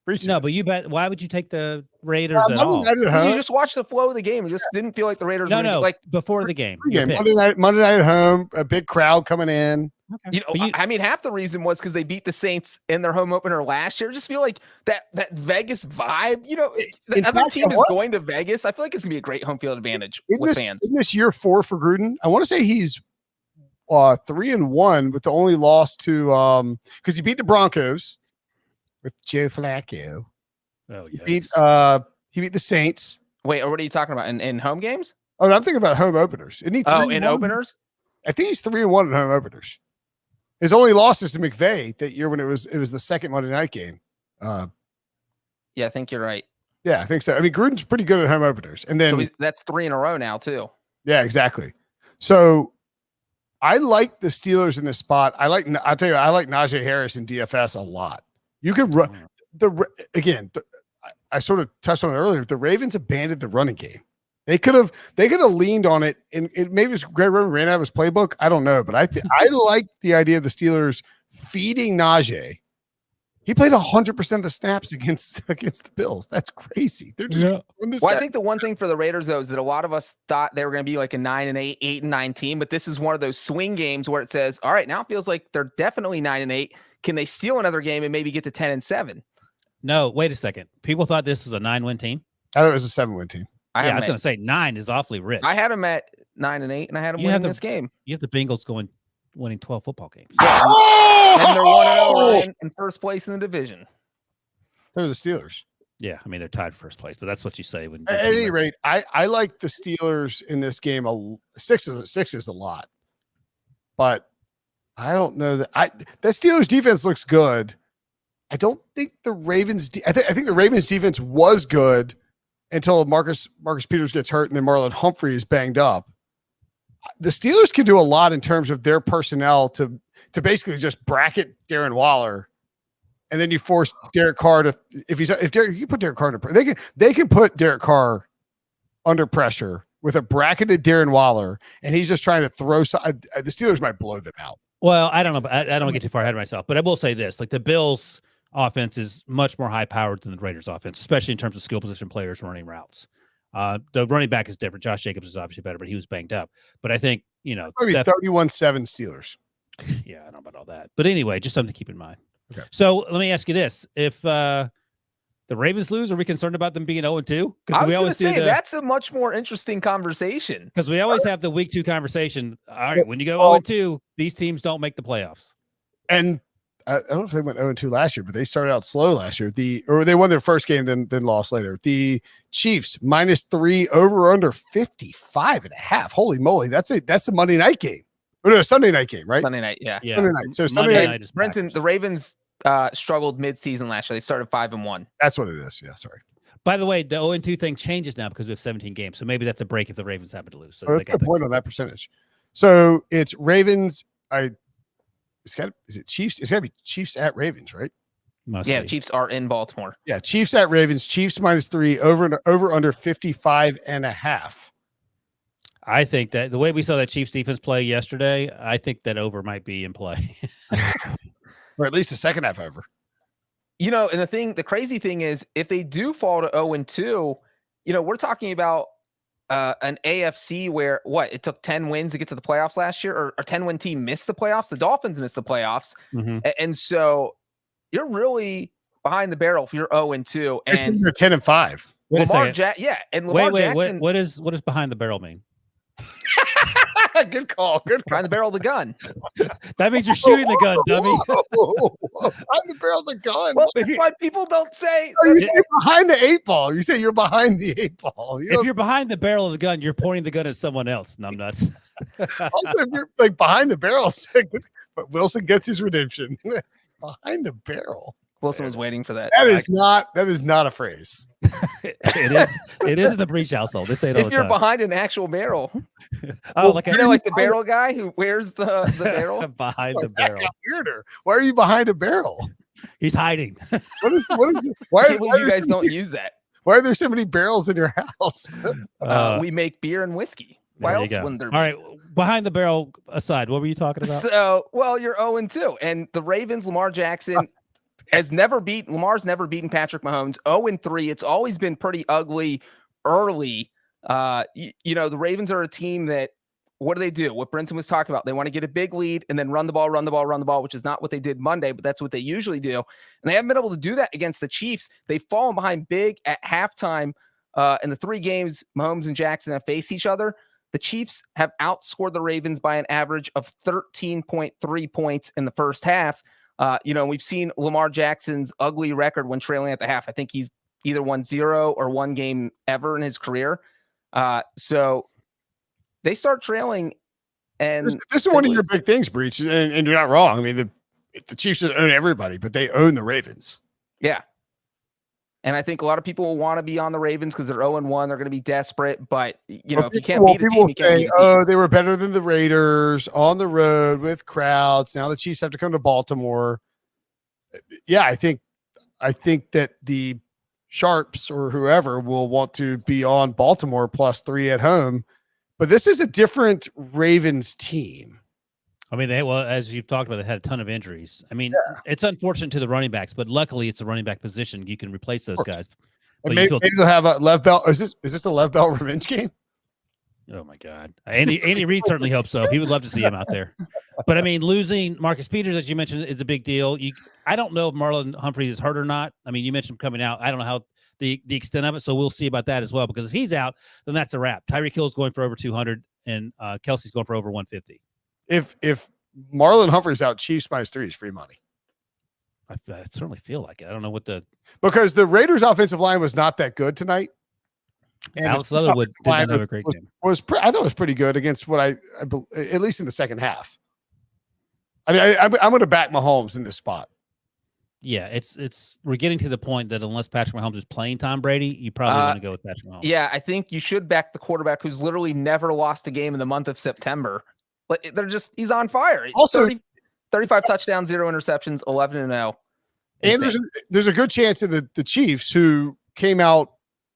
Breech. No, but you bet. Why would you take the Raiders at all? Monday night at You home. just watched the flow of the game. You just didn't feel like the Raiders were No, like before the game. Pregame, Monday night at home, a big crowd coming in. Okay. I mean, half the reason was because they beat the Saints in their home opener last year. I just feel like that Vegas vibe. The other team is going to Vegas. I feel like it's gonna be a great home field advantage with fans. In this year 4 for Gruden, I want to say he's 3-1 with the only loss to because he beat the Broncos with Joe Flacco. Oh yeah. He beat the Saints. Wait, or what are you talking about in home games? Oh, I'm thinking about home openers. Isn't he 3-1? In openers? I think he's 3-1 in home openers. His only loss is to McVay that year when it was the second Monday night game. Yeah, I think you're right. Yeah, I think so. I mean, Gruden's pretty good at home openers, and then so that's 3 in a row now too. Yeah, exactly. So I like the Steelers in this spot. I'll tell you, I like Najee Harris in DFS a lot. You can run I sort of touched on it earlier. The Ravens abandoned the running game. They could have leaned on it, and maybe it's Greg Roman ran out of his playbook. I don't know, but I like the idea of the Steelers feeding Najee. He played 100% of the snaps against the Bills. That's crazy. They're just I think the one thing for the Raiders though is that a lot of us thought they were going to be like a 9-8, 8-9 team, but this is one of those swing games where it says, all right, now it feels like they're definitely 9-8. Can they steal another game and maybe get to 10-7? No, wait a second. People thought this was a 9-win team. I thought it was a 7-win team. I was going to say 9 is awfully rich. I had them at 9-8, and I had them winning this game. You have the Bengals winning 12 football games. Yeah. And they're 1-0 in first place in the division. They're the Steelers. Yeah, I mean they're tied for first place, but that's what you say when. At any rate, I like the Steelers in this game. 6 is a lot, but I don't know that that Steelers defense looks good. I don't think the Ravens. I think the Ravens defense was good until Marcus Peters gets hurt and then Marlon Humphrey is banged up. The Steelers can do a lot in terms of their personnel to basically just bracket Darren Waller, and then you force Derek Carr to you put Derek Carr under pressure. They can put Derek Carr under pressure with a bracketed Darren Waller, and he's just trying to throw. The Steelers might blow them out. Well, I don't know. I don't get too far ahead of myself, but I will say this: like the Bills' offense is much more high-powered than the Raiders' offense, especially in terms of skill position players running routes. The running back is different. Josh Jacobs is obviously better, but he was banged up. But I think, 31-7 Steelers. Yeah, I don't know about all that. But anyway, just something to keep in mind. Okay. So let me ask you this. If the Ravens lose, are we concerned about them being 0-2? Because we always say that's a much more interesting conversation. Because we always have the week 2 conversation. All right, when you go 0-2, these teams don't make the playoffs. And I don't know if they went 0-2 last year, but they started out slow last year. Or they won their first game, then lost later. The Chiefs -3 over under 55.5. Holy moly, that's a Monday night game. Or no, Sunday night game, right? Sunday night, yeah. Sunday night. So Sunday night is Brinson, the Ravens struggled mid-season last year. They started 5-1. That's what it is. Yeah, sorry. By the way, the 0-2 thing changes now because we have 17 games. So maybe that's a break if the Ravens happen to lose. So that's a good point on that percentage. So it's Ravens. Is it Chiefs? It's got to be Chiefs at Ravens, right? Must yeah, be. Chiefs are in Baltimore. Yeah, Chiefs at Ravens. Chiefs -3 over under 55.5. I think that the way we saw that Chiefs defense play yesterday, I think that over might be in play. Or at least the second half over. And the crazy thing is, if they do fall to 0-2, we're talking about an AFC where it took 10 wins to get to the playoffs last year, or a 10-win team missed the playoffs. The Dolphins missed the playoffs. Mm-hmm. And so you're really behind the barrel if you're 0-2. And they're 10-5. Wait a second. And Lamar Wait. Jackson. What does behind the barrel mean? Good call. Behind the barrel of the gun. That means you're shooting the gun, dummy. Behind the barrel of the gun. Well, that's why people don't say. You're behind the 8 ball. You say you're behind the 8 ball. If you're behind the barrel of the gun, you're pointing the gun at someone else. Numbnuts. Also, if you're like behind the barrel, but Wilson gets his redemption. Behind the barrel. Wilson was waiting for that. That is not a phrase. It is in the Breech household. This ain't all if the you're time. behind an actual barrel. Like the barrel guy who wears the barrel behind the barrel. Weirder. Why are you behind a barrel? He's hiding. What is? Why you guys don't use that? Why are there so many barrels in your house? We make beer and whiskey. Why else wouldn't there be? All right, behind the barrel aside, what were you talking about? So, you're 0-2, and the Ravens, Lamar Jackson, Lamar's never beaten Patrick Mahomes. 0-3. It's always been pretty ugly early. The Ravens are a team that, what do? What Brinson was talking about. They want to get a big lead and then run the ball, which is not what they did Monday, but that's what they usually do. And they haven't been able to do that against the Chiefs. They've fallen behind big at halftime. In the 3 games Mahomes and Jackson have faced each other, the Chiefs have outscored the Ravens by an average of 13.3 points in the first half. We've seen Lamar Jackson's ugly record when trailing at the half. I think he's either won 0 or 1 game ever in his career. So they start trailing, and this is one of your big things, Breech, and you're not wrong. I mean, the Chiefs should own everybody, but they own the Ravens. Yeah. And I think a lot of people will want to be on the Ravens because they're 0-1. They're going to be desperate. But, if you can't beat a team, you can't beat a team. Oh, they were better than the Raiders on the road with crowds. Now the Chiefs have to come to Baltimore. Yeah, I think that the Sharps or whoever will want to be on Baltimore +3 at home. But this is a different Ravens team. I mean, as you've talked about, they had a ton of injuries. I mean, It's unfortunate to the running backs, but luckily it's a running back position. You can replace those guys. And maybe they'll have a Lev Bell. Is this a Lev Bell revenge game? Oh my God. Andy Reid certainly hopes so. He would love to see him out there. But I mean, losing Marcus Peters, as you mentioned, is a big deal. I don't know if Marlon Humphrey is hurt or not. I mean, you mentioned him coming out. I don't know how the extent of it, so we'll see about that as well. Because if he's out, then that's a wrap. Tyreek Hill's going for over 200, and Kelsey's going for over 150. If Marlon Humphrey's out, Chiefs -3 is free money. I certainly feel like it. I don't know because the Raiders' offensive line was not that good tonight. And Alex Leatherwood did not have a great game. I thought it was pretty good against what I at least in the second half. I mean, I'm going to back Mahomes in this spot. Yeah, we're getting to the point that unless Patrick Mahomes is playing Tom Brady, you probably want to go with Patrick Mahomes. Yeah, I think you should back the quarterback who's literally never lost a game in the month of September. But he's on fire. Also, 35 touchdowns, 0 interceptions, 11-0. And there's a good chance that the Chiefs, who came out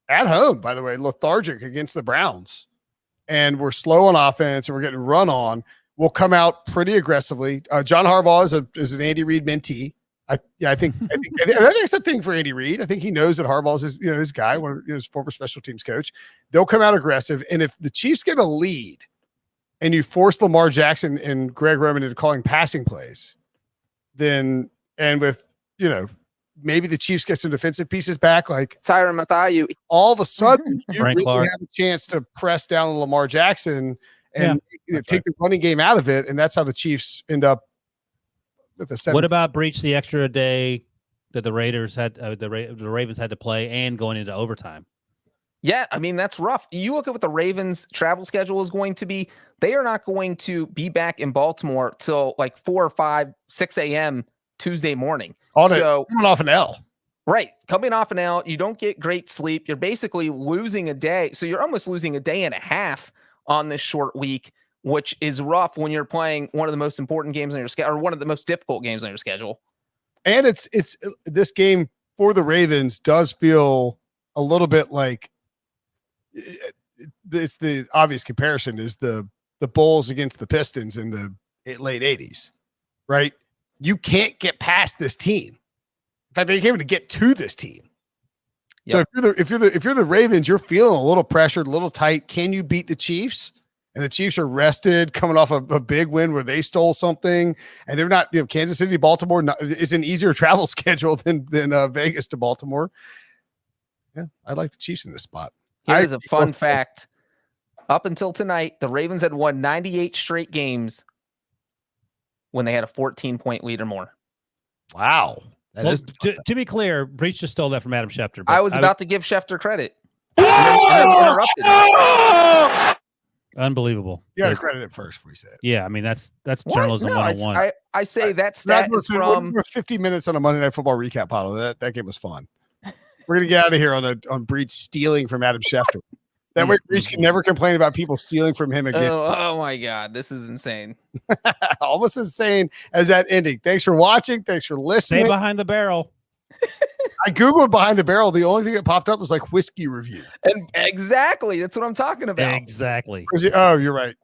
at home, by the way, lethargic against the Browns, and were slow on offense and we're getting run on, will come out pretty aggressively. John Harbaugh is an Andy Reid mentee. I think that's a thing for Andy Reid. I think he knows that Harbaugh is his guy, his former special teams coach. They'll come out aggressive, and if the Chiefs get a lead, and you force Lamar Jackson and Greg Roman into calling passing plays, then, and with, maybe the Chiefs get some defensive pieces back, like Tyrann Mathieu, all of a sudden you really Clark have a chance to press down Lamar Jackson and take the running game out of it. And that's how the Chiefs end up with a 7. What about Breech the extra day that the Raiders had, the Ravens had to play and going into overtime? Yeah, I mean, that's rough. You look at what the Ravens' travel schedule is going to be. They are not going to be back in Baltimore till like 4 or 5, 6 a.m. Tuesday morning. Coming off an L. Right. Coming off an L, you don't get great sleep. You're basically losing a day. So you're almost losing a day and a half on this short week, which is rough when you're playing one of the most important games on your schedule, or one of the most difficult games on your schedule. And it's this game for the Ravens does feel a little bit like, it's the obvious comparison is the Bulls against the Pistons in the late 80s, right? You can't get past this team. In fact, they can't even get to this team. Yep. So if you're the Ravens, you're feeling a little pressured, a little tight. Can you beat the Chiefs? And the Chiefs are rested, coming off a big win where they stole something, and they're not. Kansas City, Baltimore is an easier travel schedule than Vegas to Baltimore. Yeah, I like the Chiefs in this spot. Here's a fun fact. Up until tonight, the Ravens had won 98 straight games when they had a 14-point lead or more. Wow. To be clear, Breech just stole that from Adam Schefter. I was about to give Schefter credit. And then interrupted me. Unbelievable. You got to credit it first before you say it. Yeah, I mean, that's journalism 101. I say that stat is from 50 minutes on a Monday Night Football recap bottle. That game was fun. We're going to get out of here on Breech stealing from Adam Schefter. That way Breech can never complain about people stealing from him again. Oh my God. This is insane. Almost as insane as that ending. Thanks for watching. Thanks for listening. Stay behind the barrel. I Googled behind the barrel. The only thing that popped up was like whiskey review. And exactly. That's what I'm talking about. Exactly. Oh, you're right.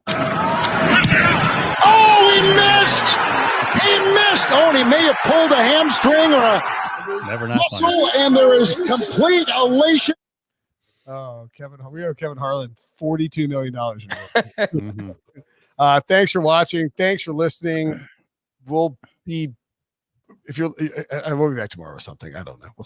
Oh, he missed. He missed. Oh, and he made have pulled a hamstring or a Never not funny. muscle, and there is complete elation. Oh, we owe Kevin Harlan $42 million. Mhm. Thanks for watching. Thanks for listening. We'll be back tomorrow or something. I don't know. We'll see.